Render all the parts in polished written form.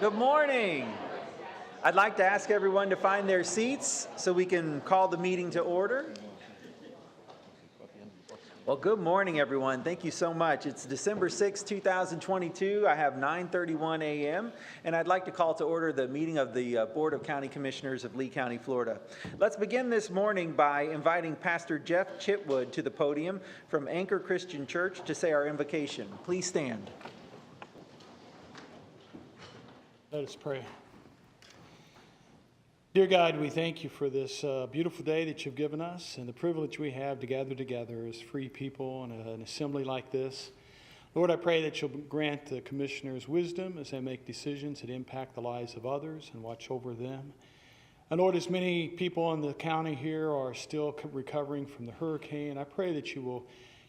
Good morning. I'd like to ask everyone to find their seats so we can call the meeting to order. Well, good morning, everyone. Thank you so much. It's December 6, 2022. I have 9:31 a.m., and I'd like to call to order the meeting of the Board of County Commissioners of Lee County, Florida. Let's begin this morning by inviting Pastor Jeff Chitwood to the podium from Anchor Christian Church to say our invocation. Please stand. Let us pray. Dear God, we thank you for this beautiful day that you've given us and the privilege we have to gather together as free people in an assembly like this. Lord, I pray that you'll grant the commissioners wisdom as they make decisions that impact the lives of others and watch over them. And Lord, as many people in the county here are still recovering from the hurricane, I pray that you will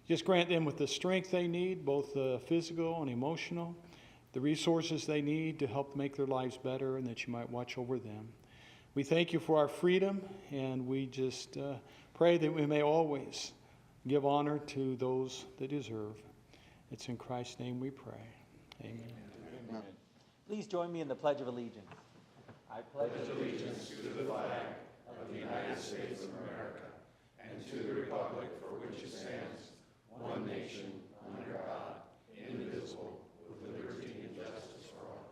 just grant them with the strength they need, both physical and emotional, the resources they need to help make their lives better, and that you might watch over them. We thank you for our freedom, and we just pray that we may always give honor to those that deserve. It's in Christ's name we pray. Amen. Amen. Please join me in the Pledge of Allegiance. I pledge allegiance to the flag of the United States of America and to the republic for which it stands, one nation, under God, indivisible, with liberty and justice for all.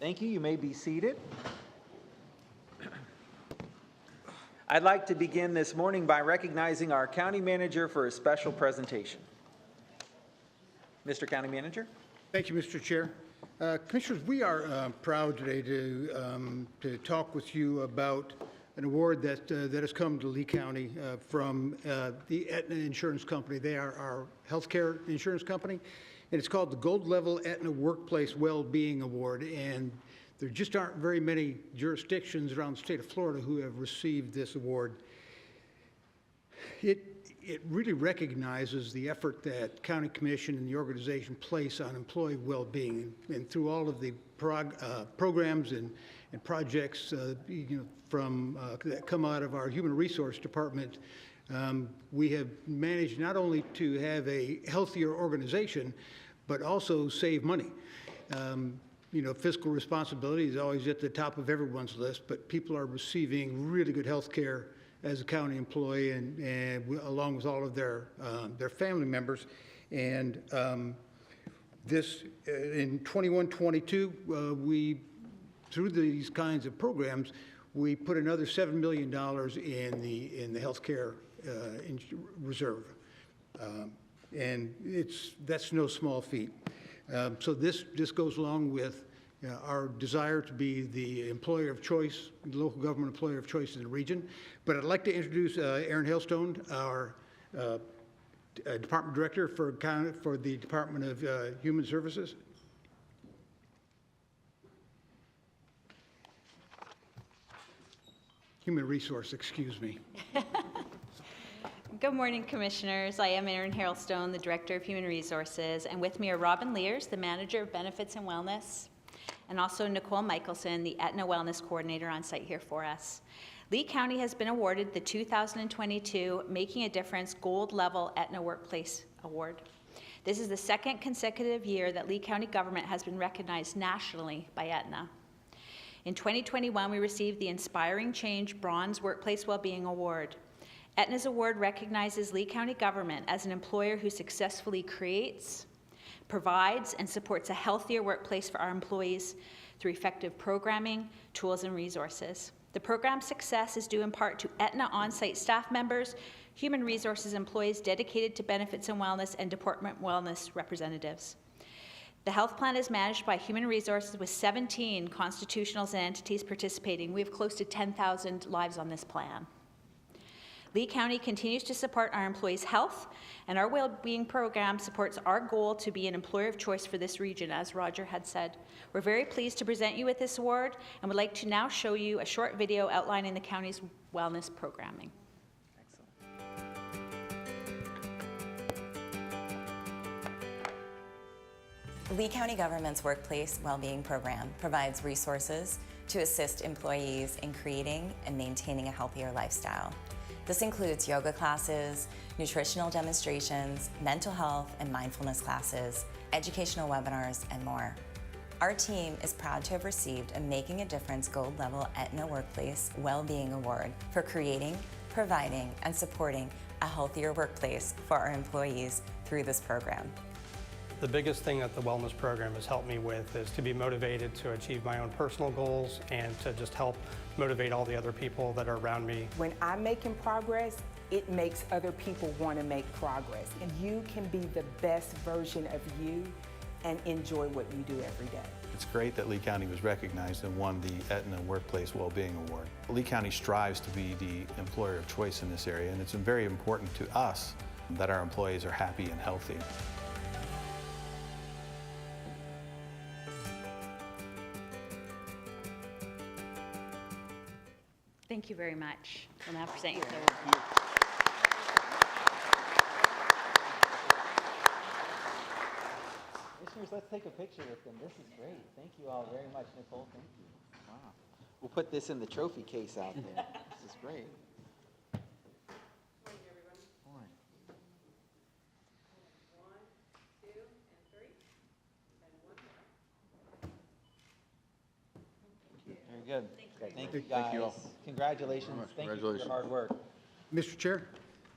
Thank you. You may be seated. I'd like to begin this morning by recognizing our county manager for a special presentation. Mr. County Manager. Thank you, Mr. Chair. Commissioners, we are proud today to talk with you about an award that has come to Lee County from the Aetna Insurance Company. They are our healthcare insurance company, and it's called the Gold Level Aetna Workplace Wellbeing Award. And there just aren't very many jurisdictions around the state of Florida who have received this award. It really recognizes the effort that County Commission and the organization place on employee well-being, and through all of the programs and projects from that come out of our Human Resource Department, we have managed not only to have a healthier organization, but also save money. Fiscal responsibility is always at the top of everyone's list, but people are receiving really good health care as a county employee and along with all of their family members. And this, in 21-22, we, through these kinds of programs, we put another $7 million in the health care reserve. And that's no small feat. So this goes along with our desire to be the employer of choice, the local government employer of choice in the region. But I'd like to introduce Aaron Hailstone, our Department Director for the Department of Human Services. Human Resource, excuse me. Good morning, Commissioners. I am Erin Hailstone, the Director of Human Resources, and with me are Robin Lears, the Manager of Benefits and Wellness, and also Nicole Michelson, the Aetna Wellness Coordinator on site here for us. Lee County has been awarded the 2022 Making a Difference Gold Level Aetna Workplace Award. This is the second consecutive year that Lee County government has been recognized nationally by Aetna. In 2021, we received the Inspiring Change Bronze Workplace Wellbeing Award. Aetna's award recognizes Lee County government as an employer who successfully creates, provides, and supports a healthier workplace for our employees through effective programming, tools, and resources. The program's success is due in part to Aetna on-site staff members, human resources employees dedicated to benefits and wellness, and department wellness representatives. The health plan is managed by Human Resources with 17 constitutionals and entities participating. We have close to 10,000 lives on this plan. Lee County continues to support our employees' health, and our well-being program supports our goal to be an employer of choice for this region, as Roger had said. We're very pleased to present you with this award, and would like to now show you a short video outlining the county's wellness programming. Lee County Government's Workplace Wellbeing Program provides resources to assist employees in creating and maintaining a healthier lifestyle. This includes yoga classes, nutritional demonstrations, mental health and mindfulness classes, educational webinars, and more. Our team is proud to have received a Making a Difference Gold Level Aetna Workplace Wellbeing Award for creating, providing, and supporting a healthier workplace for our employees through this program. The biggest thing that the wellness program has helped me with is to be motivated to achieve my own personal goals and to just help motivate all the other people that are around me. When I'm making progress, it makes other people want to make progress. And you can be the best version of you and enjoy what you do every day. It's great that Lee County was recognized and won the Aetna Workplace Wellbeing Award. Lee County strives to be the employer of choice in this area, and it's very important to us that our employees are happy and healthy. Thank you very much. We'll now present you with the Commissioners, let's take a picture with them. This is great. Thank you all very much, Nicole. Thank you. Wow. We'll put this in the trophy case out there. This is great. Morning, everybody. Morning. 1, 2, and 3, and 1 more. Very good. Thank you, guys. Thank you all. Congratulations. Thank you for your hard work. Mr. Chair?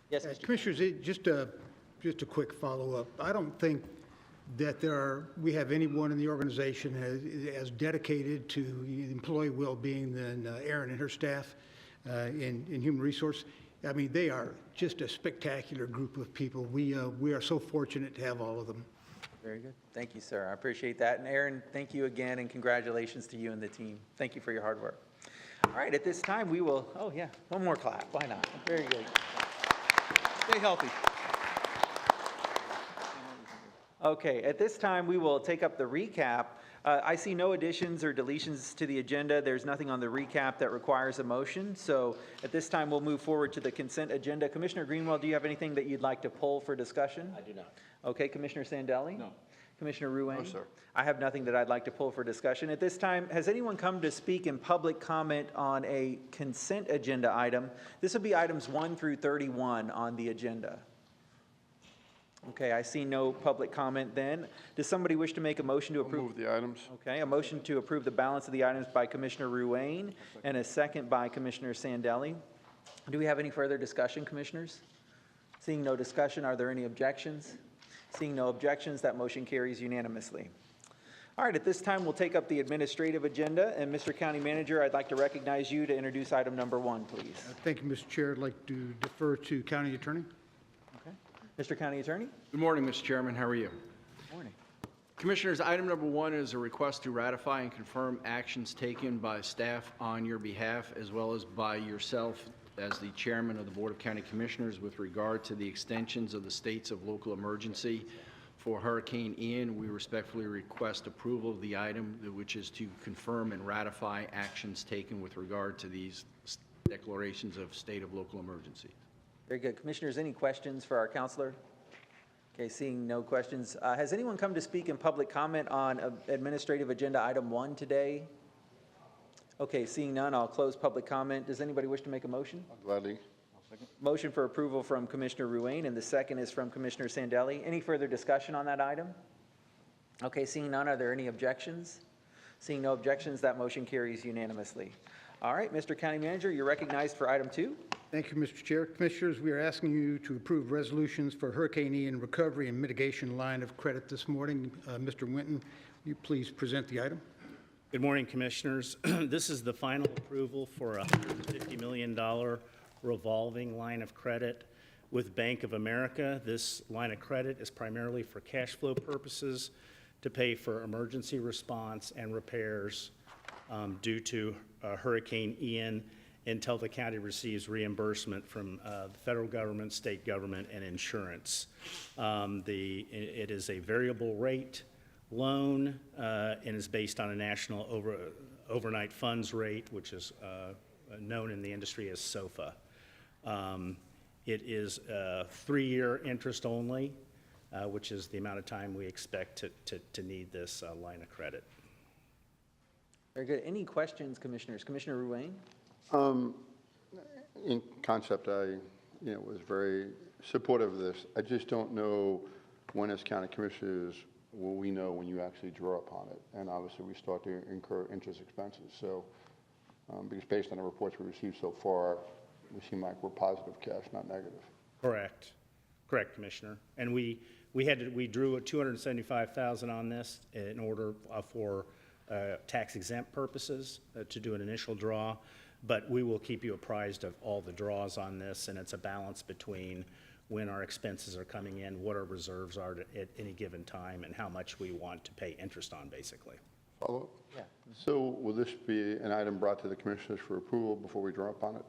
Yes, Mr. Commissioners, just a quick follow-up. I don't think that we have anyone in the organization as dedicated to the employee well-being than Erin and her staff in human resource. I mean, they are just a spectacular group of people. We are so fortunate to have all of them. Very good. Thank you, sir. I appreciate that. And Aaron, thank you again, and congratulations to you and the team. Thank you for your hard work. All right, at this time, we will, oh yeah, one more clap. Why not? Very good. Stay healthy. Okay, at this time, we will take up the recap. I see no additions or deletions to the agenda. There's nothing on the recap that requires a motion. So at this time, we'll move forward to the consent agenda. Commissioner Greenwell, do you have anything that you'd like to pull for discussion? I do not. Okay, Commissioner Sandelli? No. Commissioner Ruane? No, sir. I have nothing that I'd like to pull for discussion. At this time, has anyone come to speak in public comment on a consent agenda item? This would be items 1 through 31 on the agenda. Okay, I see no public comment then. Does somebody wish to make a motion to approve? Move the items. Okay, a motion to approve the balance of the items by Commissioner Ruane and a second by Commissioner Sandelli. Do we have any further discussion, Commissioners? Seeing no discussion, are there any objections? Seeing no objections, that motion carries unanimously. All right, at this time, we'll take up the administrative agenda. And Mr. County Manager, I'd like to recognize you to introduce item number 1, please. Thank you, Mr. Chair. I'd like to defer to County Attorney. Okay. Mr. County Attorney? Good morning, Mr. Chairman. How are you? Good morning. Commissioners, item number 1 is a request to ratify and confirm actions taken by staff on your behalf, as well as by yourself as the chairman of the Board of County Commissioners with regard to the extensions of the states of local emergency for Hurricane Ian. We respectfully request approval of the item, which is to confirm and ratify actions taken with regard to these declarations of state of local emergency. Very good. Commissioners, any questions for our counselor? Okay, seeing no questions. Has anyone come to speak in public comment on administrative agenda item 1 today? Okay, seeing none, I'll close public comment. Does anybody wish to make a motion? Gladly. Motion for approval from Commissioner Ruane, and the second is from Commissioner Sandelli. Any further discussion on that item? Okay, seeing none, are there any objections? Seeing no objections, that motion carries unanimously. All right, Mr. County Manager, you're recognized for item 2. Thank you, Mr. Chair. Commissioners, we are asking you to approve resolutions for Hurricane Ian recovery and mitigation line of credit this morning. Mr. Winton, will you please present the item? Good morning, Commissioners. This is the final approval for a $150 million revolving line of credit with Bank of America. This line of credit is primarily for cash flow purposes to pay for emergency response and repairs due to Hurricane Ian until the county receives reimbursement from the federal government, state government, and insurance. It is a variable rate loan and is based on a national overnight funds rate, which is known in the industry as SOFA. It is 3-year interest only, which is the amount of time we expect to need this line of credit. Very good. Any questions, Commissioners? Commissioner Ruane? In concept, I was very supportive of this. I just don't know when as county commissioners will we know when you actually draw upon it? And obviously, we start to incur interest expenses. So, because based on the reports we received so far, we seem like we're positive cash, not negative. Correct. Correct, Commissioner. And we drew a $275,000 on this in order for tax exempt purposes to do an initial draw, but we will keep you apprised of all the draws on this, and it's a balance between when our expenses are coming in, what our reserves are at any given time, and how much we want to pay interest on, basically. Follow-up? Yeah. So will this be an item brought to the commissioners for approval before we draw upon it?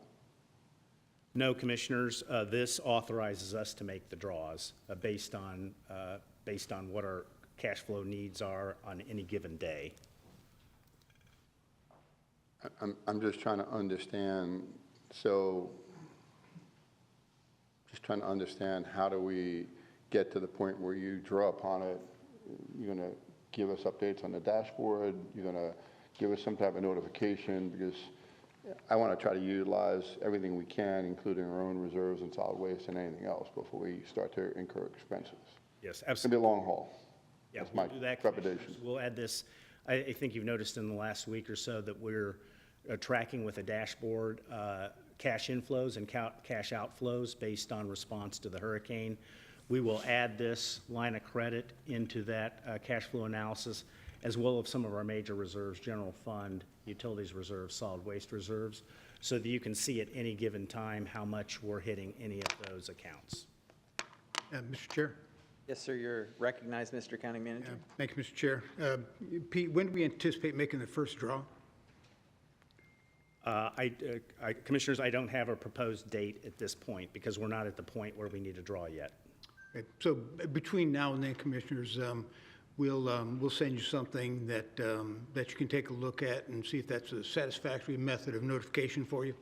No, Commissioners, this authorizes us to make the draws based on what our cash flow needs are on any given day. I'm just trying to understand, so just trying to understand how do we get to the point where you draw upon it? You're going to give us updates on the dashboard? You're going to give us some type of notification? Because I want to try to utilize everything we can, including our own reserves and solid waste and anything else before we start to incur expenses. Yes, It's going to be a long haul. Yeah, That's we'll my do that, trepidation. Commissioners. We'll add this. I think you've noticed in the last week or so that we're tracking with a dashboard cash inflows and cash outflows based on response to the hurricane. We will add this line of credit into that cash flow analysis, as well as some of our major reserves, general fund, utilities reserves, solid waste reserves, so that you can see at any given time how much we're hitting any of those accounts. Mr. Chair? Yes, sir, you're recognized, Mr. County Manager. Thank you, Mr. Chair. Pete, when do we anticipate making the first draw? Commissioners, I don't have a proposed date at this point because we're not at the point where we need to draw yet. Okay, so between now and then, Commissioners, we'll send you something that you can take a look at and see if that's a satisfactory method of notification for you.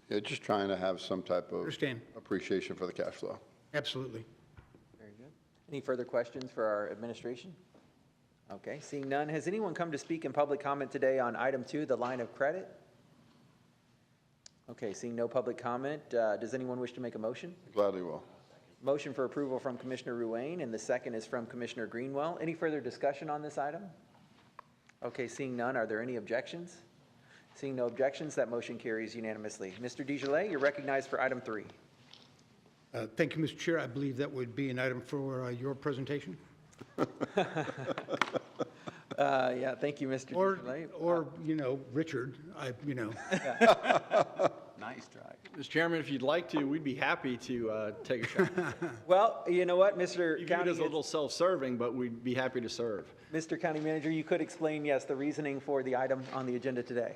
Yeah, just trying to have some type of Understand. appreciation for the cash flow. Absolutely. Very good. Any further questions for our administration? Okay, seeing none, has anyone come to speak in public comment today on item 2, the line of credit? Okay, seeing no public comment, does anyone wish to make a motion? Gladly will. Motion for approval from Commissioner Ruane, and the second is from Commissioner Greenwell. Any further discussion on this item? Okay, seeing none, are there any objections? Seeing no objections, that motion carries unanimously. Mr. DeGilet, you're recognized for item 3. Thank you, Mr. Chair. I believe that would be an item for your presentation. Yeah, thank you, Mr. DeGilet. Or, Richard, Nice try. Mr. Chairman, if you'd like to, we'd be happy to take a shot. Well, you know what, Mr. You view it County, as a little self-serving, but we'd be happy to serve. Mr. County Manager, you could explain, yes, the reasoning for the item on the agenda today.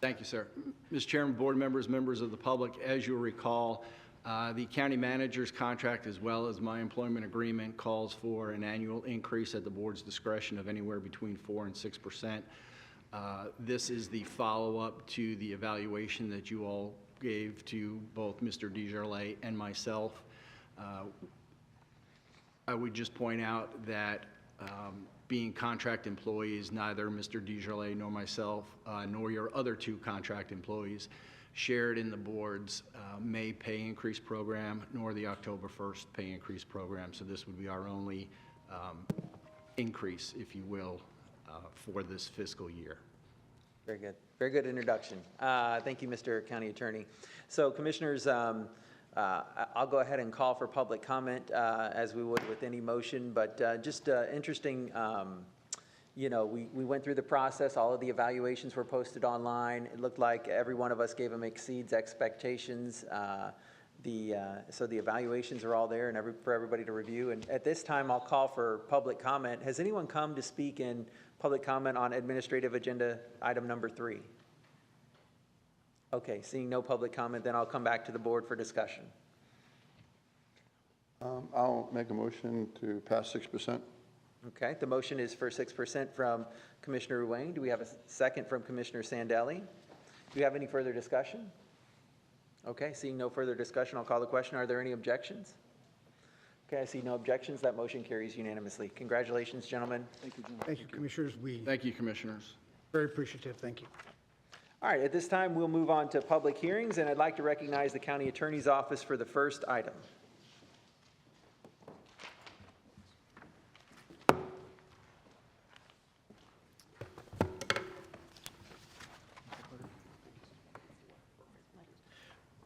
Thank you, sir. Mr. Chairman, board members, members of the public, as you'll recall, the county manager's contract, as well as my employment agreement, calls for an annual increase at the board's discretion of anywhere between 4% and 6%. This is the follow-up to the evaluation that you all gave to both Mr. DeJarlais and myself. I would just point out that being contract employees, neither Mr. DeJarlais nor myself, nor your other 2 contract employees, shared in the board's May pay increase program, nor the October 1st pay increase program. So this would be our only increase, if you will, for this fiscal year. Very good. Very good introduction. Thank you, Mr. County Attorney. So, Commissioners, I'll go ahead and call for public comment as we would with any motion, but just interesting, we went through the process. All of the evaluations were posted online. It looked like every one of us gave them exceeds expectations. So the evaluations are all there and for everybody to review. And at this time, I'll call for public comment. Has anyone come to speak in public comment on administrative agenda item number 3? Okay, seeing no public comment, then I'll come back to the board for discussion. I'll make a motion to pass 6%. Okay, the motion is for 6% from Commissioner Ruane. Do we have a second from Commissioner Sandelli? Do we have any further discussion? Okay, seeing no further discussion, I'll call the question. Are there any objections? Okay, I see no objections. That motion carries unanimously. Congratulations, gentlemen. Thank you, Commissioners. Thank you, Commissioners. Very appreciative. Thank you. All right, at this time, we'll move on to public hearings, and I'd like to recognize the County Attorney's Office for the first item.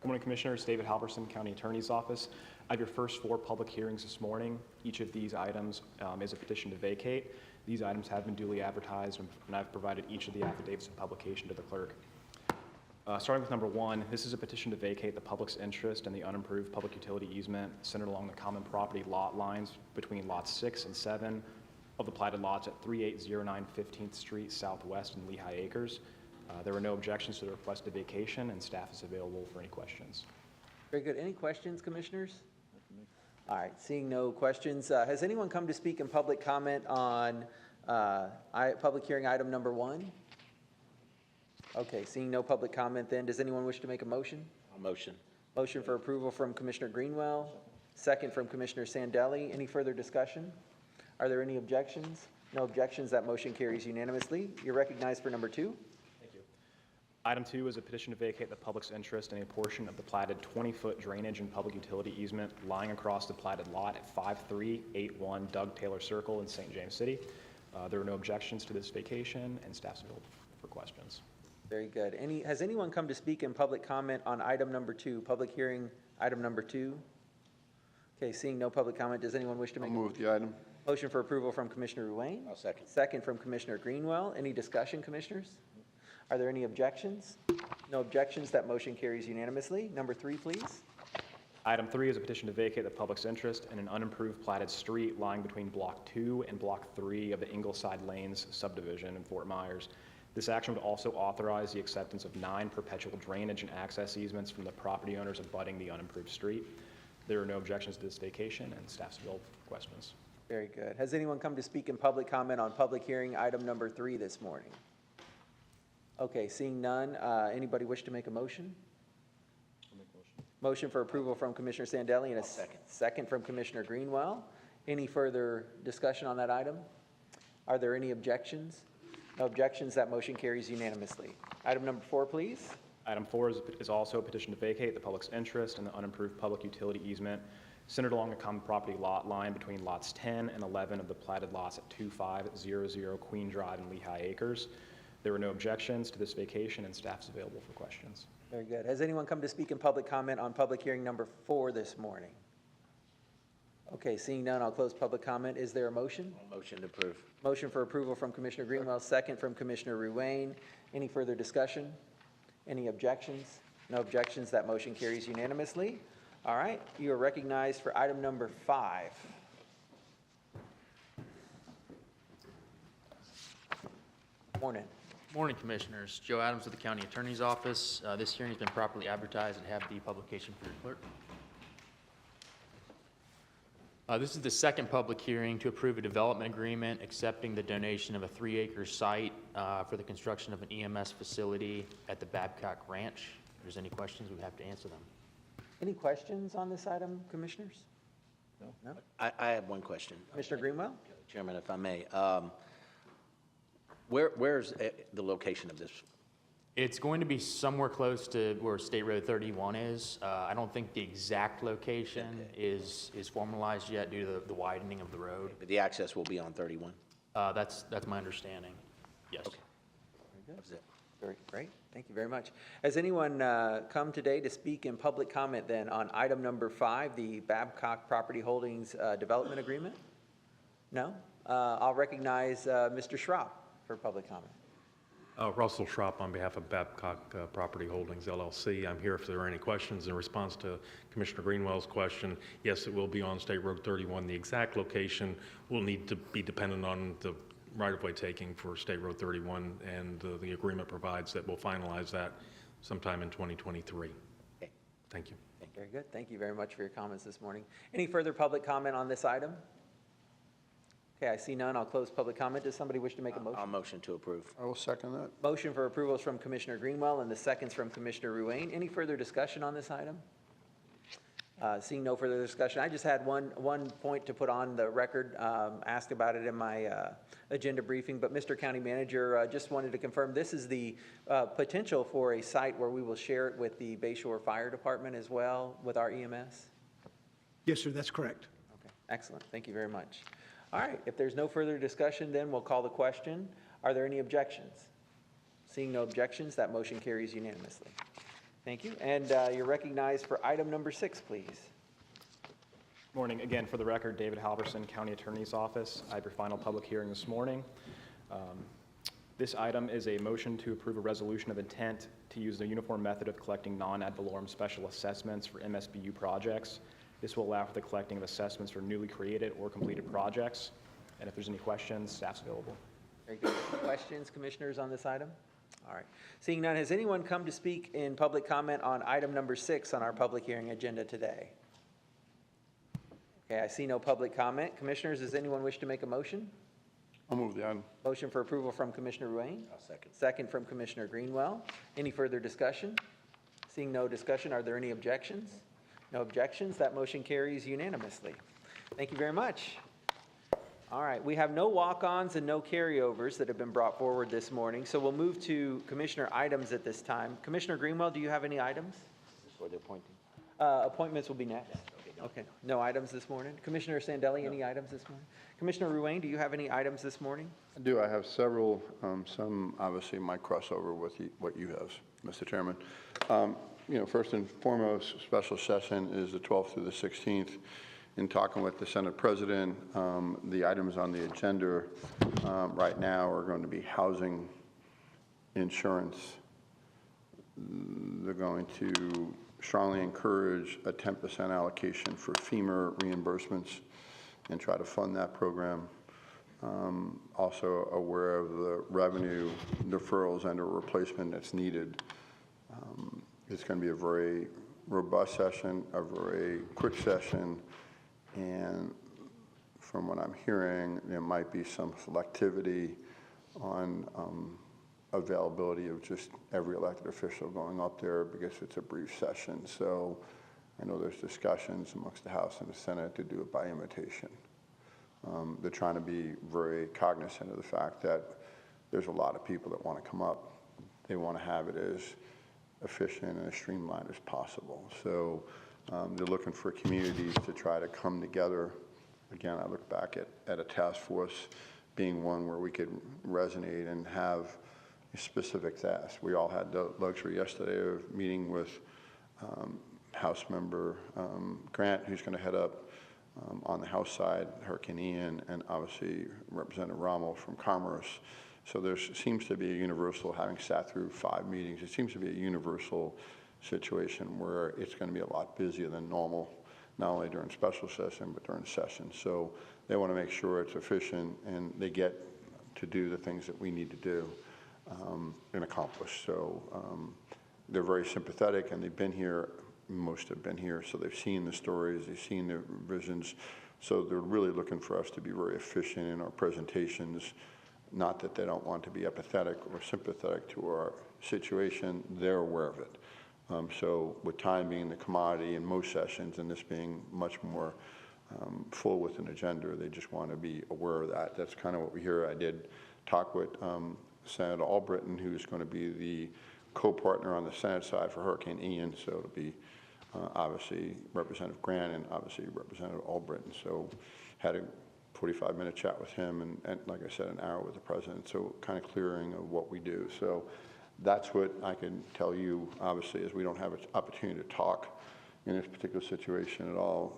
Good morning, Commissioners. David Halverson, County Attorney's Office. I have your first 4 public hearings this morning. Each of these items is a petition to vacate. These items have been duly advertised, and I've provided each of the affidavits of publication to the clerk. Starting with number 1, this is a petition to vacate the public's interest in the unimproved public utility easement centered along the common property lot lines between lots 6 and 7 of the platted lots at 3809 15th Street Southwest in Lehigh Acres. There were no objections to the requested vacation, and staff is available for any questions. Very good. Any questions, Commissioners? All right, seeing no questions, has anyone come to speak in public comment on public hearing item number 1? Okay, seeing no public comment then, does anyone wish to make a motion? I'll motion. Motion for approval from Commissioner Greenwell, second from Commissioner Sandelli. Any further discussion? Are there any objections? No objections, that motion carries unanimously. You're recognized for number 2. Thank you. Item 2 is a petition to vacate the public's interest in a portion of the platted 20-foot drainage and public utility easement lying across the platted lot at 5381 Doug Taylor Circle in St. James City. There were no objections to this vacation, and staff's available for questions. Very good. Has anyone come to speak in public comment on item number 2, public hearing item number 2? Okay, seeing no public comment, does anyone wish to make I'll move the item. motion for approval from Commissioner Ruane? I'll second. Second from Commissioner Greenwell. Any discussion, Commissioners? Are there any objections? No objections, that motion carries unanimously. Number 3, please. Item 3 is a petition to vacate the public's interest in an unimproved platted street lying between Block 2 and Block 3 of the Ingleside Lanes subdivision in Fort Myers. This action would also authorize the acceptance of 9 perpetual drainage and access easements from the property owners abutting the unimproved street. There are no objections to this vacation, and staff's available for questions. Very good. Has anyone come to speak in public comment on public hearing item number 3 this morning? Okay, seeing none, anybody wish to make a motion? Motion for approval from Commissioner Sandelli and a second from Commissioner Greenwell. Any further discussion on that item? Are there any objections? No objections, that motion carries unanimously. Item number 4, please. Item 4 is also a petition to vacate the public's interest in the unimproved public utility easement centered along a common property lot line between lots 10 and 11 of the platted lots at 2500 Queen Drive in Lehigh Acres. There were no objections to this vacation, and staff's available for questions. Very good. Has anyone come to speak in public comment on public hearing number 4 this morning? Okay, seeing none, I'll close public comment. Is there a motion? Motion to approve. Motion for approval from Commissioner Greenwell, second from Commissioner Ruane. Any further discussion? Any objections? No objections, that motion carries unanimously. All right, you are recognized for item number 5. Morning. Morning, Commissioners. Joe Adams with the County Attorney's Office. This hearing has been properly advertised and have the publication for your clerk. This is the second public hearing to approve a development agreement accepting the donation of a 3-acre site for the construction of an EMS facility at the Babcock Ranch. If there's any questions, we have to answer them. Any questions on this item, Commissioners? No? I have one question. Commissioner Greenwell? Chairman, if I may. Where's the location of this? It's going to be somewhere close to where State Road 31 is. I don't think the exact location is formalized yet due to the widening of the road. But the access will be on 31? That's my understanding. Yes. Okay. Very good. That's it. Very great. Thank you very much. Has anyone come today to speak in public comment then on item number 5, the Babcock Property Holdings Development Agreement? No? I'll recognize Mr. Schropp for public comment. Russell Schropp on behalf of Babcock Property Holdings, LLC. I'm here if there are any questions in response to Commissioner Greenwell's question. Yes, it will be on State Road 31. The exact location will need to be dependent on the right-of-way taking for State Road 31, and the agreement provides that we'll finalize that sometime in 2023. Okay. Thank you. Very good. Thank you very much for your comments this morning. Any further public comment on this item? Okay, I see none. I'll close public comment. Does somebody wish to make a motion? I'll motion to approve. I will second that. Motion for approval is from Commissioner Greenwell and the seconds from Commissioner Ruane. Any further discussion on this item? Seeing no further discussion, I just had one point to put on the record. Asked about it in my agenda briefing, but Mr. County Manager just wanted to confirm this is the potential for a site where we will share it with the Bayshore Fire Department as well with our EMS? Yes, sir, that's correct. Okay, excellent. Thank you very much. All right, if there's no further discussion, then we'll call the question. Are there any objections? Seeing no objections, that motion carries unanimously. Thank you. And you're recognized for item number 6, please. Morning. Again, for the record, David Halverson, County Attorney's Office. I have your final public hearing this morning. This item is a motion to approve a resolution of intent to use the uniform method of collecting non-ad valorem special assessments for MSBU projects. This will allow for the collecting of assessments for newly created or completed projects. And if there's any questions, staff's available. Very good. Questions, commissioners, on this item? All right. Seeing none, has anyone come to speak in public comment on item number 6 on our public hearing agenda today? Okay, I see no public comment. Commissioners, does anyone wish to make a motion? I'll move the item. Motion for approval from Commissioner Ruane. I'll second. Second from Commissioner Greenwell. Any further discussion? Seeing no discussion, are there any objections? No objections. That motion carries unanimously. Thank you very much. All right, we have no walk-ons and no carryovers that have been brought forward this morning, so we'll move to commissioner items at this time. Commissioner Greenwell, do you have any items? This is where they're appointing. Appointments will be next. Okay, no items this morning. Commissioner Sandelli, any items this morning? Commissioner Ruane, do you have any items this morning? I do. I have several. Some obviously might cross over with what you have, Mr. Chairman. First and foremost, special session is the 12th through the 16th. In talking with the Senate President, the items on the agenda right now are going to be housing, insurance. They're going to strongly encourage a 10% allocation for FEMA reimbursements and try to fund that program. Also aware of the revenue deferrals and or replacement that's needed. It's going to be a very robust session, a very quick session, and from what I'm hearing, there might be some selectivity on availability of just every elected official going up there because it's a brief session. So I know there's discussions amongst the House and the Senate to do it by invitation. They're trying to be very cognizant of the fact that there's a lot of people that want to come up. They want to have it as efficient and as streamlined as possible. So they're looking for communities to try to come together. Again, I look back at a task force being one where we could resonate and have specific tasks. We all had the luxury yesterday of meeting with House Member Grant, who's going to head up on the House side, Hurricane Ian, and obviously Representative Rommel from Commerce. So there seems to be a universal, having sat through 5 meetings, it seems to be a universal situation where it's going to be a lot busier than normal, not only during special session, but during session. So they want to make sure it's efficient and they get to do the things that we need to do and accomplish. So they're very sympathetic, and they've been here, most have been here, so they've seen the stories, they've seen the visions. So they're really looking for us to be very efficient in our presentations. Not that they don't want to be empathetic or sympathetic to our situation, they're aware of it. So with time being the commodity in most sessions and this being much more full with an agenda, they just want to be aware of that. That's kind of what we hear. I did talk with Senator Albritton, who's going to be the co-partner on the Senate side for Hurricane Ian. So it'll be obviously Representative Grant and obviously Representative Albritton. So had a 45-minute chat with him and like I said, an hour with the president. So kind of clearing of what we do. So that's what I can tell you, obviously, is we don't have an opportunity to talk in this particular situation at all.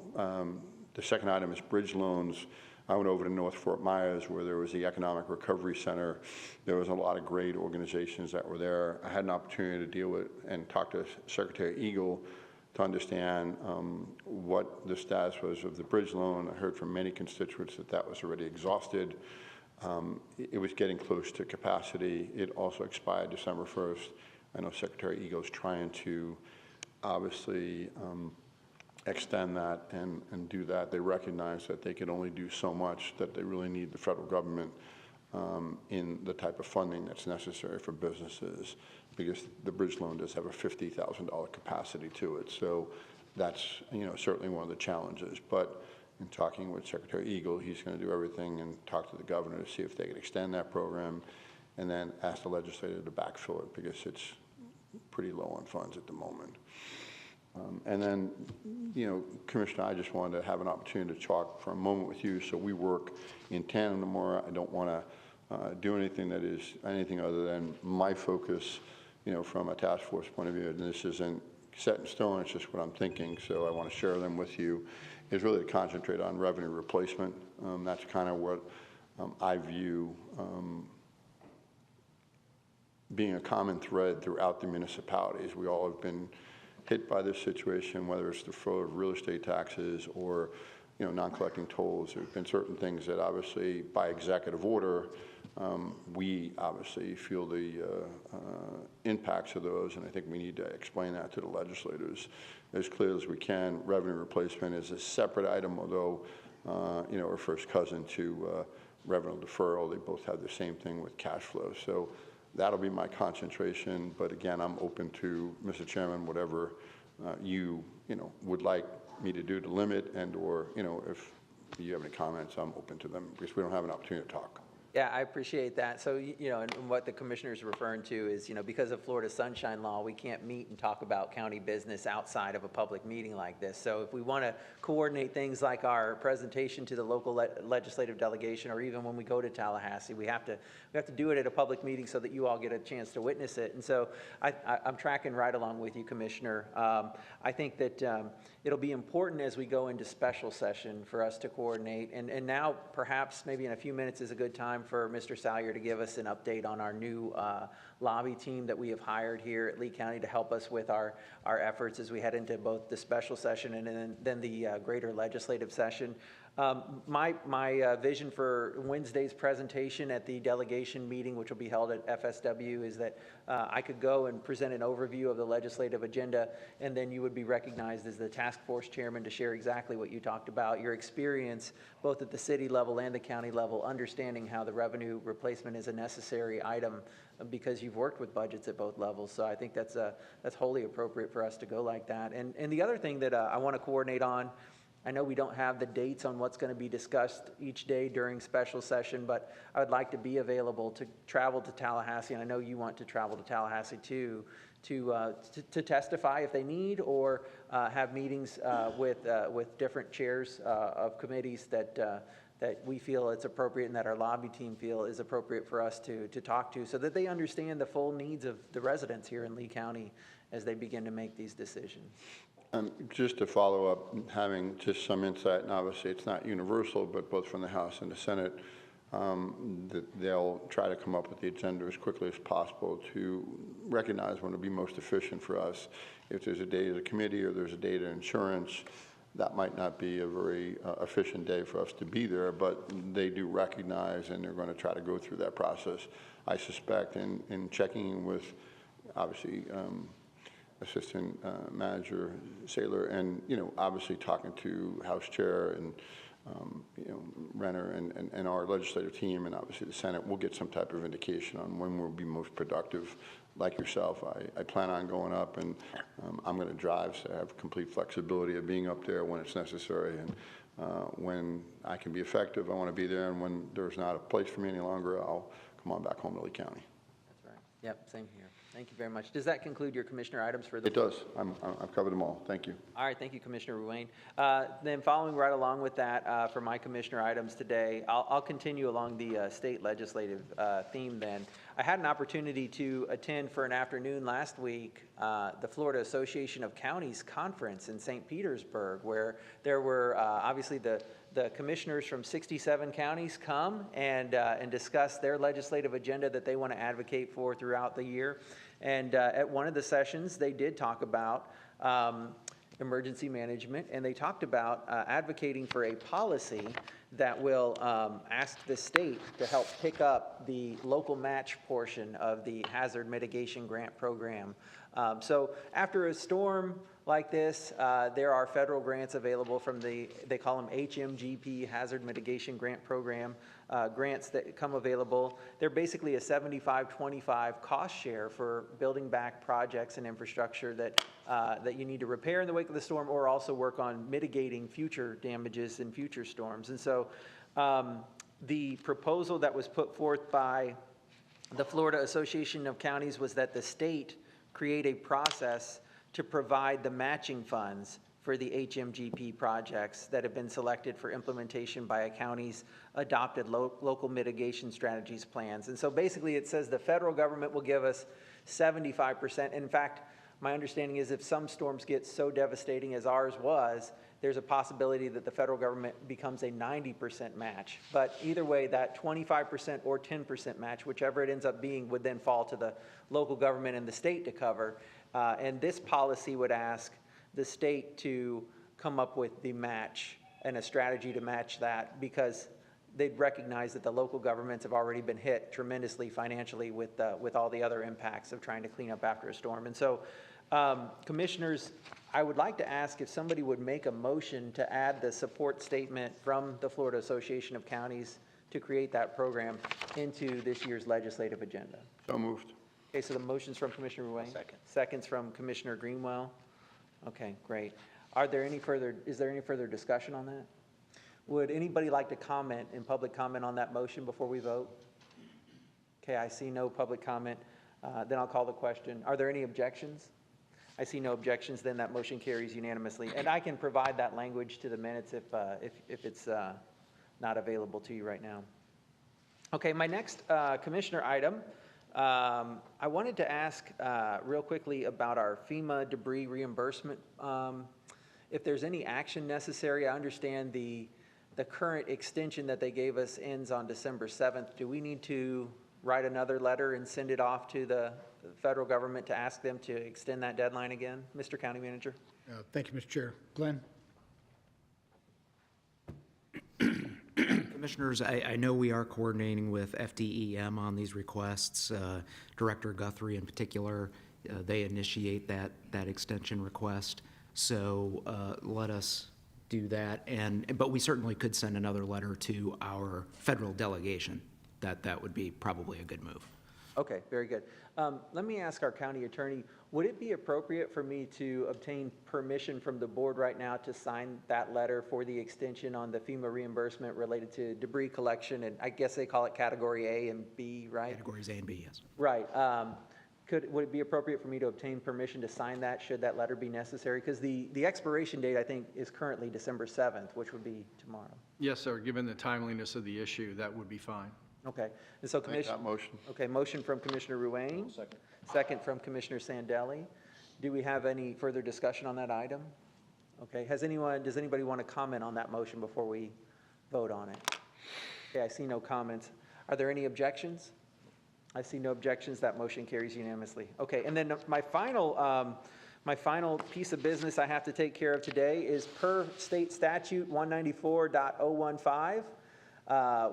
The second item is bridge loans. I went over to North Fort Myers where there was the Economic Recovery Center. There was a lot of great organizations that were there. I had an opportunity to deal with and talk to Secretary Eagle to understand what the status was of the bridge loan. I heard from many constituents that that was already exhausted. It was getting close to capacity. It also expired December 1st. I know Secretary Eagle is trying to obviously extend that and do that. They recognize that they can only do so much, that they really need the federal government in the type of funding that's necessary for businesses, because the bridge loan does have a $50,000 capacity to it. So that's certainly one of the challenges. But in talking with Secretary Eagle, he's going to do everything and talk to the governor to see if they can extend that program and then ask the legislature to backfill it because it's pretty low on funds at the moment. And then, Commissioner, I just wanted to have an opportunity to talk for a moment with you. So we work in tandem tomorrow. I don't want to do anything that is anything other than my focus from a task force point of view, and this isn't set in stone, it's just what I'm thinking, so I want to share them with you, is really to concentrate on revenue replacement. That's kind of what I view being a common thread throughout the municipalities. We all have been hit by this situation, whether it's the flow of real estate taxes or non-collecting tolls. There have been certain things that obviously by executive order, we obviously feel the impacts of those, and I think we need to explain that to the legislators as clear as we can. Revenue replacement is a separate item, although are first cousin to revenue deferral. They both have the same thing with cash flow. So that'll be my concentration, but again, I'm open to, Mr. Chairman, whatever you would like me to do to limit, and or if you have any comments, I'm open to them, because we don't have an opportunity to talk. Yeah, I appreciate that. So, and what the commissioner's referring to is, because of Florida Sunshine Law, we can't meet and talk about county business outside of a public meeting like this. So if we want to coordinate things like our presentation to the local legislative delegation, or even when we go to Tallahassee, we have to do it at a public meeting so that you all get a chance to witness it. And so I'm tracking right along with you, Commissioner. I think that it'll be important as we go into special session for us to coordinate. And now perhaps maybe in a few minutes is a good time for Mr. Salyer to give us an update on our new lobby team that we have hired here at Lee County to help us with our efforts as we head into both the special session and then the greater legislative session. My vision for Wednesday's presentation at the delegation meeting, which will be held at FSW, is that I could go and present an overview of the legislative agenda, and then you would be recognized as the task force chairman to share exactly what you talked about, your experience both at the city level and the county level, understanding how the revenue replacement is a necessary item because you've worked with budgets at both levels. So I think that's wholly appropriate for us to go like that. And the other thing that I want to coordinate on, I know we don't have the dates on what's going to be discussed each day during special session, but I would like to be available to travel to Tallahassee, and I know you want to travel to Tallahassee too, to testify if they need, or have meetings with different chairs of committees that we feel it's appropriate and that our lobby team feel is appropriate for us to talk to, so that they understand the full needs of the residents here in Lee County as they begin to make these decisions. Just to follow up, having just some insight, and obviously it's not universal, but both from the House and the Senate, that they'll try to come up with the agenda as quickly as possible to recognize when it'll be most efficient for us. If there's a day of the committee or there's a day of insurance, that might not be a very efficient day for us to be there, but they do recognize, and they're going to try to go through that process. I suspect in checking with, obviously, Assistant Manager Saylor, and obviously talking to House Chair and Renner and our legislative team, and obviously the Senate, we'll get some type of indication on when we'll be most productive. Like yourself, I plan on going up, and I'm going to drive, so I have complete flexibility of being up there when it's necessary, and when I can be effective, I want to be there, and when there's not a place for me any longer, I'll come on back home to Lee County. That's right. Yep, same here. Thank you very much. Does that conclude your commissioner items for the? It does. I've covered them all. Thank you. All right. Thank you, Commissioner Ruane. Then following right along with that, for my commissioner items today, I'll continue along the state legislative theme then. I had an opportunity to attend for an afternoon last week the Florida Association of Counties Conference in St. Petersburg, where there were obviously the commissioners from 67 counties come and discuss their legislative agenda that they want to advocate for throughout the year. And at one of the sessions, they did talk about emergency management, and they talked about advocating for a policy that will ask the state to help pick up the local match portion of the hazard mitigation grant program. So after a storm like this, there are federal grants available from they call them HMGP, Hazard Mitigation Grant Program, grants that come available. They're basically a 75-25 cost share for building back projects and infrastructure that you need to repair in the wake of the storm, or also work on mitigating future damages in future storms. And so the proposal that was put forth by the Florida Association of Counties was that the state create a process to provide the matching funds for the HMGP projects that have been selected for implementation by a county's adopted local mitigation strategies plans. And so basically it says the federal government will give us 75%. In fact, my understanding is if some storms get so devastating as ours was, there's a possibility that the federal government becomes a 90% match. But either way, that 25% or 10% match, whichever it ends up being, would then fall to the local government and the state to cover. And this policy would ask the state to come up with the match and a strategy to match that, because they'd recognize that the local governments have already been hit tremendously financially with all the other impacts of trying to clean up after a storm. And so, commissioners, I would like to ask if somebody would make a motion to add the support statement from the Florida Association of Counties to create that program into this year's legislative agenda. So moved. Okay, so the motion's from Commissioner Ruane? Second. Second's from Commissioner Greenwell? Okay, great. Is there any further discussion on that? Would anybody like to comment in public comment on that motion before we vote? Okay, I see no public comment. Then I'll call the question. Are there any objections? I see no objections, then that motion carries unanimously. And I can provide that language to the minutes if it's not available to you right now. Okay, my next commissioner item, I wanted to ask real quickly about our FEMA debris reimbursement. If there's any action necessary, I understand the current extension that they gave us ends on December 7th. Do we need to write another letter and send it off to the federal government to ask them to extend that deadline again? Mr. County Manager? Thank you, Mr. Chair. Glenn? Commissioners, I know we are coordinating with FDEM on these requests. Director Guthrie in particular, they initiate that extension request. So let us do that. But we certainly could send another letter to our federal delegation. That would be probably a good move. Okay, very good. Let me ask our county attorney, would it be appropriate for me to obtain permission from the board right now to sign that letter for the extension on the FEMA reimbursement related to debris collection? And I guess they call it category A and B, right? Categories A and B, yes. Right. Would it be appropriate for me to obtain permission to sign that, should that letter be necessary? Because the expiration date, I think, is currently December 7th, which would be tomorrow. Yes, sir. Given the timeliness of the issue, that would be fine. Okay. And so Make that motion. Okay, motion from Commissioner Ruane. Second. Second from Commissioner Sandelli. Do we have any further discussion on that item? Okay, does anybody want to comment on that motion before we vote on it? Okay, I see no comments. Are there any objections? I see no objections. That motion carries unanimously. Okay, and then my final piece of business I have to take care of today is per state statute 194.015.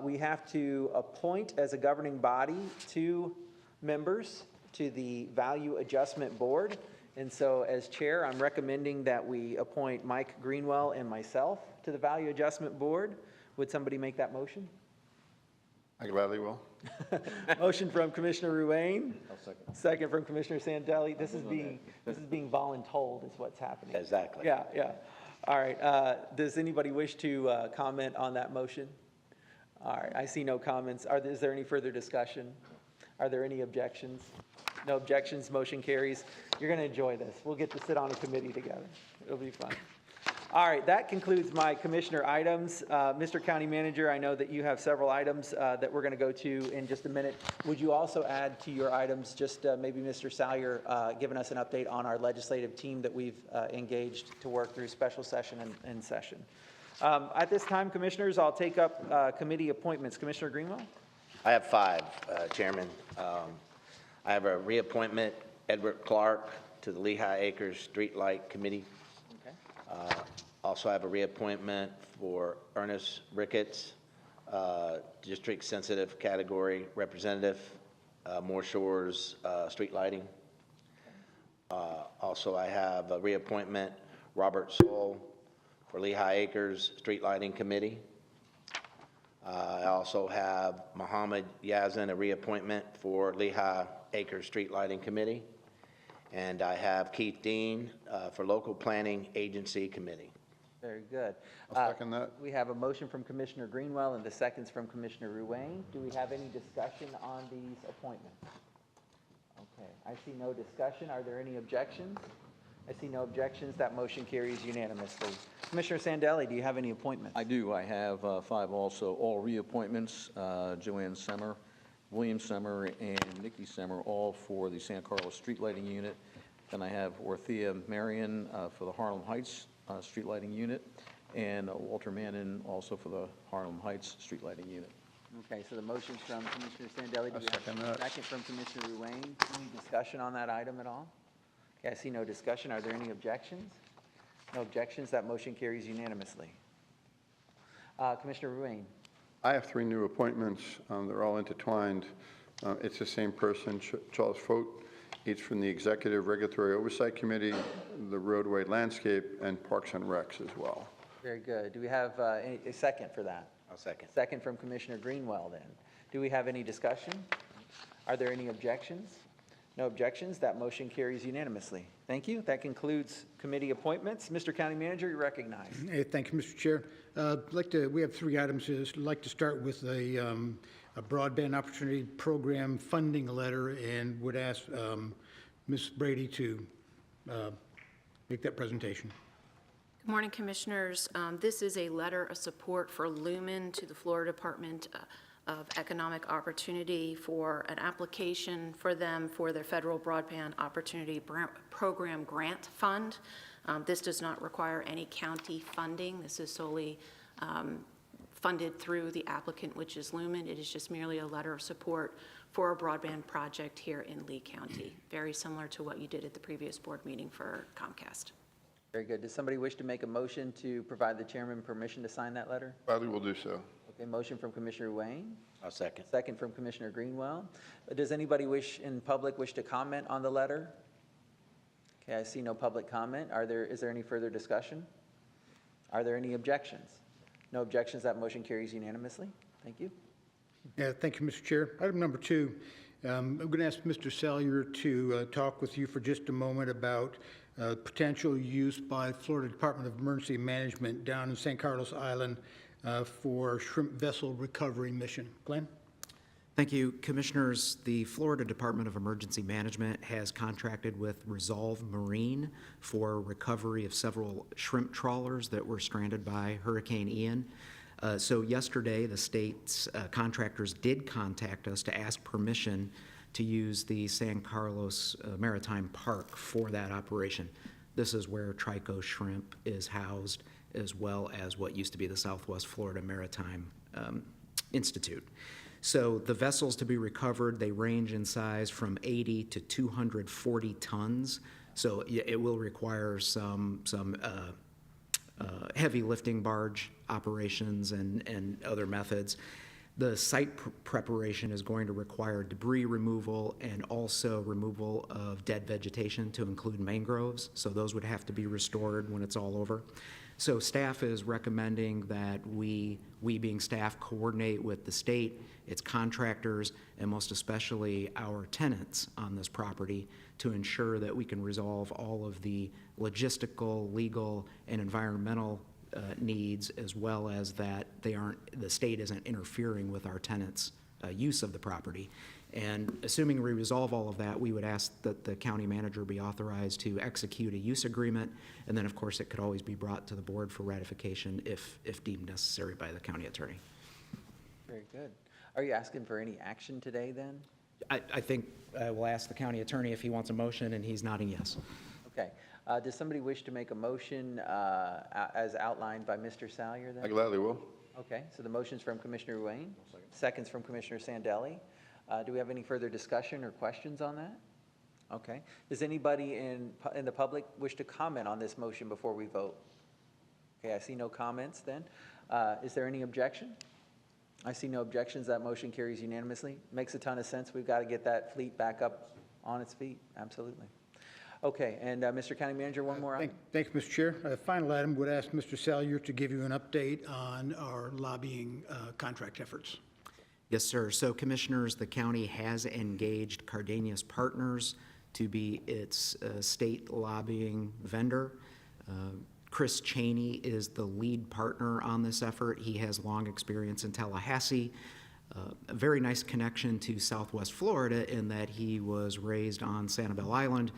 We have to appoint as a governing body 2 members to the Value Adjustment Board. And so as chair, I'm recommending that we appoint Mike Greenwell and myself to the Value Adjustment Board. Would somebody make that motion? I gladly will. Motion from Commissioner Ruane. I'll second. Second from Commissioner Sandelli. This is being voluntold is what's happening. Exactly. Yeah. All right. Does anybody wish to comment on that motion? All right. I see no comments. Is there any further discussion? Are there any objections? No objections. Motion carries. You're going to enjoy this. We'll get to sit on a committee together. It'll be fun. All right, that concludes my commissioner items. Mr. County Manager, I know that you have several items that we're going to go to in just a minute. Would you also add to your items, just maybe Mr. Salyer giving us an update on our legislative team that we've engaged to work through special session and session? At this time, commissioners, I'll take up committee appointments. Commissioner Greenwell? I have 5, Chairman. I have a reappointment, Edward Clark, to the Lehigh Acres Streetlight Committee. Also, I have a reappointment for Ernest Ricketts, District Sensitive Category Representative, Moore Shores Street Lighting. Also, I have a reappointment, Robert Soul, for Lehigh Acres Street Lighting Committee. I also have Muhammad Yazin, a reappointment for Lehigh Acres Street Lighting Committee. And I have Keith Dean for Local Planning Agency Committee. Very good. I'll second that. We have a motion from Commissioner Greenwell and the seconds from Commissioner Ruane. Do we have any discussion on these appointments? Okay, I see no discussion. Are there any objections? I see no objections. That motion carries unanimously. Commissioner Sandelli, do you have any appointments? I do. I have 5 also, all reappointments. Joanne Semmer William Semmer and Nikki Semmer, all for the San Carlos Street Lighting Unit. Then I have Orthea Marion for the Harlem Heights Street Lighting Unit, and Walter Mannon also for the Harlem Heights Street Lighting Unit. Okay, so the motion's from Commissioner Sandelli. Do we second have a that. second from Commissioner Ruane? Any discussion on that item at all? Okay, I see no discussion. Are there any objections? No objections. That motion carries unanimously. Commissioner Ruane. I have 3 new appointments. They're all intertwined. It's the same person, Charles Fote. He's from the Executive Regulatory Oversight Committee, the Roadway Landscape, and Parks and Recs as well. Very good. Do we have a second for that? I'll second. Second from Commissioner Greenwell then. Do we have any discussion? Are there any objections? No objections. That motion carries unanimously. Thank you. That concludes committee appointments. Mr. County Manager, you're recognized. Hey, thank you, Mr. Chair. We have 3 items. I'd like to start with a broadband opportunity program funding letter, and would ask Ms. Brady to make that presentation. Good morning, Commissioners. This is a letter of support for Lumen to the Florida Department of Economic Opportunity for an application for them for their Federal Broadband Opportunity Program Grant Fund. This does not require any county funding. This is solely funded through the applicant, which is Lumen. It is just merely a letter of support for a broadband project here in Lee County, very similar to what you did at the previous board meeting for Comcast. Very good. Does somebody wish to make a motion to provide the chairman permission to sign that letter? Gladly will do so. Okay, motion from Commissioner Wayne. I'll second. Second from Commissioner Greenwell. Does anybody in public wish to comment on the letter? Okay, I see no public comment. Is there any further discussion? Are there any objections? No objections. That motion carries unanimously. Thank you. Yeah, thank you, Mr. Chair. Item number 2, I'm going to ask Mr. Salyer to talk with you for just a moment about potential use by Florida Department of Emergency Management down in San Carlos Island for shrimp vessel recovery mission. Glenn? Thank you, Commissioners. The Florida Department of Emergency Management has contracted with Resolve Marine for recovery of several shrimp trawlers that were stranded by Hurricane Ian. So yesterday, the state's contractors did contact us to ask permission to use the San Carlos Maritime Park for that operation. This is where Trico shrimp is housed, as well as what used to be the Southwest Florida Maritime Institute. So the vessels to be recovered, they range in size from 80 to 240 tons. So it will require some heavy lifting barge operations and other methods. The site preparation is going to require debris removal and also removal of dead vegetation to include mangroves. So those would have to be restored when it's all over. So staff is recommending that we being staff coordinate with the state, its contractors, and most especially our tenants on this property to ensure that we can resolve all of the logistical, legal, and environmental needs, as well as that the state isn't interfering with our tenants' use of the property. And assuming we resolve all of that, we would ask that the county manager be authorized to execute a use agreement, and then of course it could always be brought to the board for ratification if deemed necessary by the county attorney. Very good. Are you asking for any action today then? I think we'll ask the county attorney if he wants a motion, and he's nodding yes. Okay. Does somebody wish to make a motion as outlined by Mr. Salyer then? I gladly will. Okay, so the motion's from Commissioner Wayne, seconds from Commissioner Sandelli. Do we have any further discussion or questions on that? Okay. Does anybody in the public wish to comment on this motion before we vote? Okay, I see no comments then. Is there any objection? I see no objections. That motion carries unanimously. Makes a ton of sense. We've got to get that fleet back up on its feet. Absolutely. Okay, and Mr. County Manager, one more item. Thank you, Mr. Chair. Final item, would ask Mr. Salyer to give you an update on our lobbying contract efforts. Yes, sir. So Commissioners, the county has engaged Cardenas Partners to be its state lobbying vendor. Chris Cheney is the lead partner on this effort. He has long experience in Tallahassee, a very nice connection to Southwest Florida in that he was raised on Sanibel Island.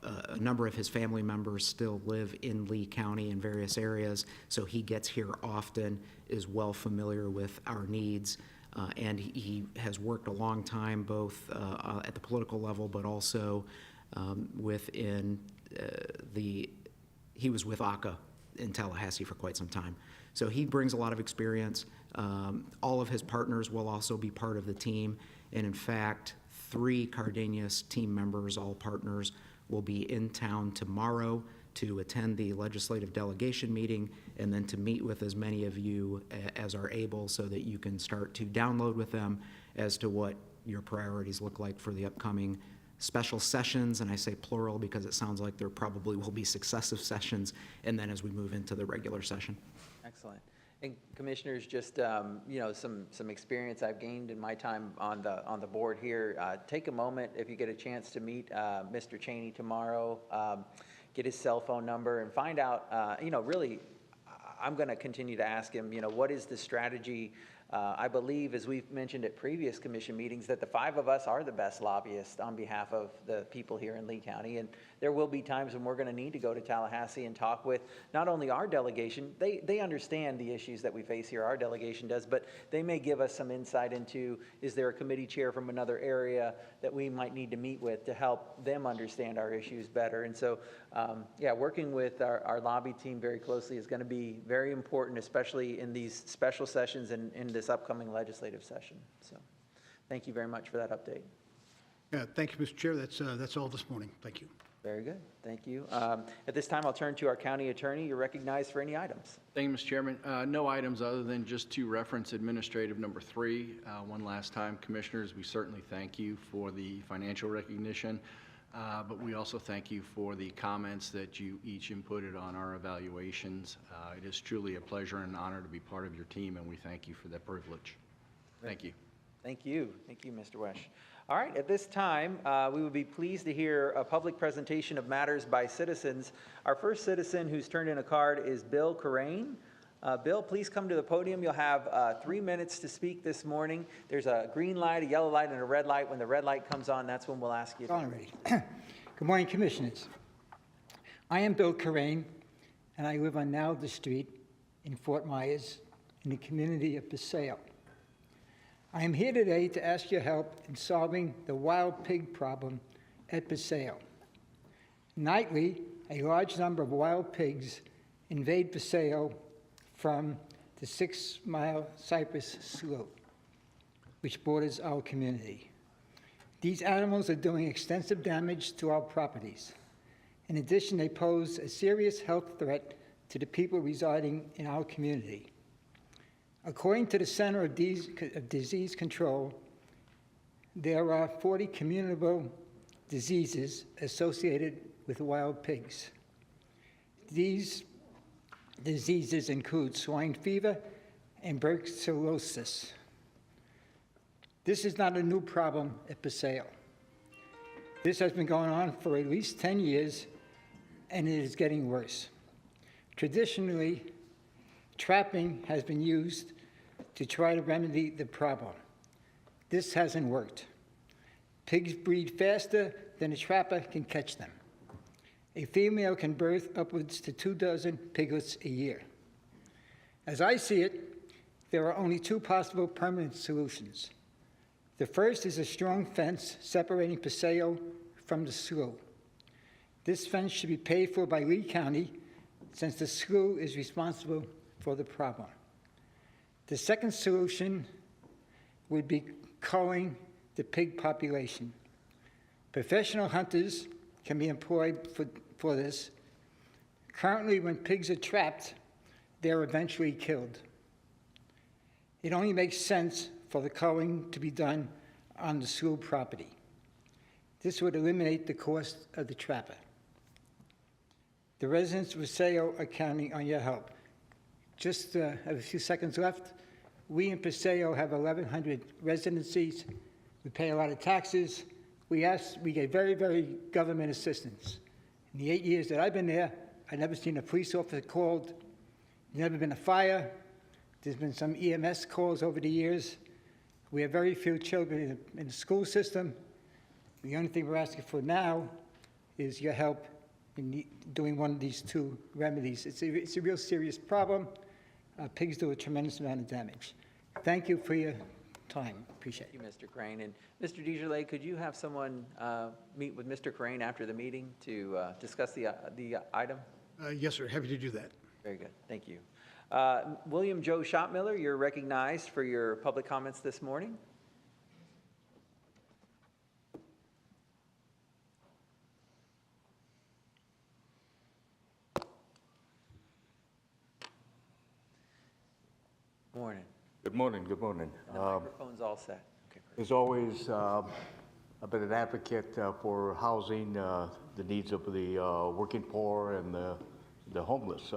A number of his family members still live in Lee County in various areas, so he gets here often, is well familiar with our needs. and he has worked a long time both at the political level, but also within he was with ACA in Tallahassee for quite some time. So he brings a lot of experience. All of his partners will also be part of the team, and in fact, 3 Cardenas team members, all partners, will be in town tomorrow to attend the legislative delegation meeting and then to meet with as many of you as are able so that you can start to download with them as to what your priorities look like for the upcoming special sessions, and I say plural because it sounds like there probably will be successive sessions, and then as we move into the regular session. Excellent. And commissioners, just you know, some experience I've gained in my time on the board here. Take a moment if you get a chance to meet Mr. Cheney tomorrow. Get his cell phone number and find out. You know, really, I'm going to continue to ask him. You know, what is the strategy? I believe, as we've mentioned at previous commission meetings, that the 5 of us are the best lobbyists on behalf of the people here in Lee County. And there will be times when we're going to need to go to Tallahassee and talk with not only our delegation, they understand the issues that we face here, our delegation does, but they may give us some insight into, is there a committee chair from another area that we might need to meet with to help them understand our issues better. And so, yeah, working with our lobby team very closely is going to be very important, especially in these special sessions and in this upcoming legislative session. So thank you very much for that update. Yeah, thank you, Mr. Chair. That's all this morning. Thank you. Very good. Thank you. At this time, I'll turn to our county attorney. You're recognized for any items. Thank you, Mr. Chairman. No items other than just to reference administrative number 3. One last time, commissioners, we certainly thank you for the financial recognition, but we also thank you for the comments that you each inputted on our evaluations. It is truly a pleasure and an honor to be part of your team, and we thank you for that privilege. Thank you. Thank you. Thank you, Mr. Wesch. All right, at this time, we would be pleased to hear a public presentation of matters by citizens. Our first citizen who's turned in a card is Bill Corain. Bill, please come to the podium. You'll have 3 minutes to speak this morning. There's a green light, a yellow light, and a red light. When the red light comes on, that's when we'll ask you. Already. Good morning, Commissioners. I am Bill Corain, and I live on Nalda Street in Fort Myers in the community of Passaic. I am here today to ask your help in solving the wild pig problem at Passaic. Nightly, a large number of wild pigs invade Passaic from the 6 Mile Cypress Slope, which borders our community. These animals are doing extensive damage to our properties. In addition, they pose a serious health threat to the people residing in our community. According to the Center of Disease Control, there are 40 communicable diseases associated with wild pigs. These diseases include swine fever and brucellosis. This is not a new problem at Passaic. This has been going on for at least 10 years, and it is getting worse. Traditionally, trapping has been used to try to remedy the problem. This hasn't worked. Pigs breed faster than a trapper can catch them. A female can birth upwards to 24 piglets a year. As I see it, there are only 2 possible permanent solutions. The first is a strong fence separating Passaic from the slough. This fence should be paid for by Lee County, since the slough is responsible for the problem. The second solution would be culling the pig population. Professional hunters can be employed for this. Currently, when pigs are trapped, they're eventually killed. It only makes sense for the culling to be done on the slough property. This would eliminate the cost of the trapper. The residents of Passaic are counting on your help. Just have a few seconds left. We in Passaic have 1,100 residencies. We pay a lot of taxes. We get very, very government assistance. In the 8 years that I've been there, I've never seen a police officer called. There's never been a fire. There's been some EMS calls over the years. We have very few children in the school system. The only thing we're asking for now is your help in doing one of these 2 remedies. It's a real serious problem. Pigs do a tremendous amount of damage. Thank you for your time. Appreciate it. Thank you, Mr. Crane. And Mr. DeJarlais, could you have someone meet with Mr. Crane after the meeting to discuss the item? Yes, sir. Happy to do that. Very good. Thank you. William Joe Schottmiller, you're recognized for your public comments this morning. Morning. Good morning, good morning. The microphone's all set. Okay. As always, I've been an advocate for housing, the needs of the working poor and the homeless.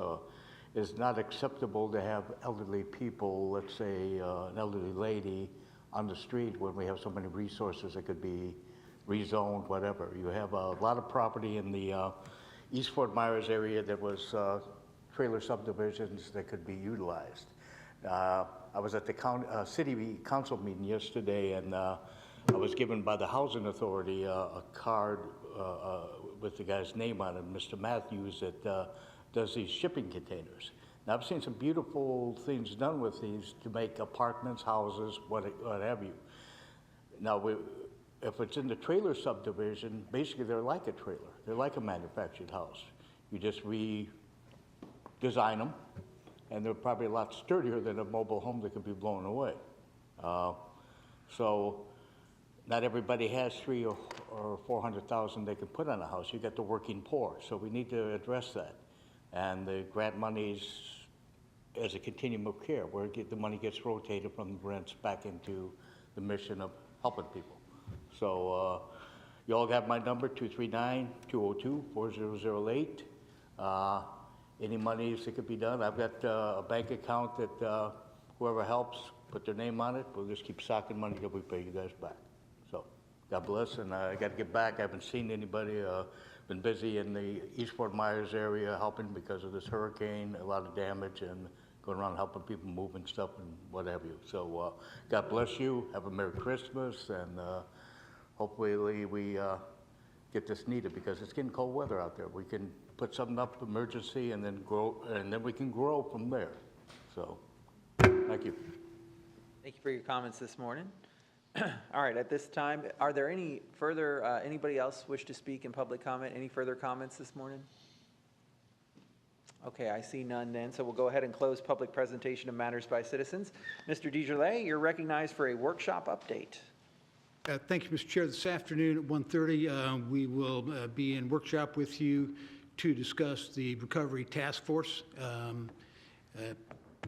It's not acceptable to have elderly people, let's say an elderly lady on the street when we have so many resources that could be rezoned, whatever. You have a lot of property in the East Fort Myers area that was trailer subdivisions that could be utilized. I was at the city council meeting yesterday, and I was given by the housing authority a card with the guy's name on it, Mr. Matthews, that does these shipping containers. Now, I've seen some beautiful things done with these to make apartments, houses, what have you. Now, if it's in the trailer subdivision, basically they're like a trailer. They're like a manufactured house. You just redesign them, and they're probably a lot sturdier than a mobile home that could be blown away. So not everybody has $300,000 or $400,000 they can put on a house. You got the working poor, so we need to address that. And the grant monies as a continuum of care, where the money gets rotated from the grants back into the mission of helping people. So you all got my number, 239-202-4008. Any monies that could be done. I've got a bank account that whoever helps, put their name on it. We'll just keep socking money till we pay you guys back. So God bless, and I got to get back. I haven't seen anybody. Been busy in the East Fort Myers area helping because of this hurricane, a lot of damage, and going around helping people move and stuff and what have you. So God bless you. Have a Merry Christmas, and hopefully we get this needed because it's getting cold weather out there. We can put something up emergency and then grow, and then we can grow from there. So thank you. Thank you for your comments this morning. All right, at this time, are there any further, anybody else wish to speak in public comment? Any further comments this morning? Okay, I see none then, so we'll go ahead and close public presentation of matters by citizens. Mr. DeJarlais, you're recognized for a workshop update. Thank you, Mr. Chair. This afternoon at 1:30, we will be in workshop with you to discuss the Recovery Task Force.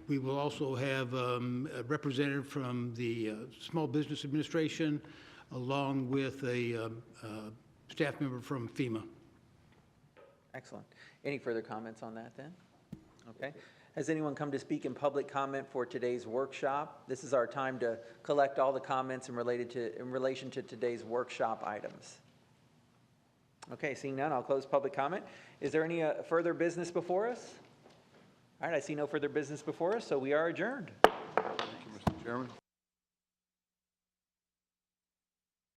We will also have a representative from the Small Business Administration, along with a staff member from FEMA. Excellent. Any further comments on that then? Okay. Has anyone come to speak in public comment for today's workshop? This is our time to collect all the comments in relation to today's workshop items. Okay, seeing none, I'll close public comment. Is there any further business before us? All right, I see no further business before us, so we are adjourned. Thank you, Mr. Chairman.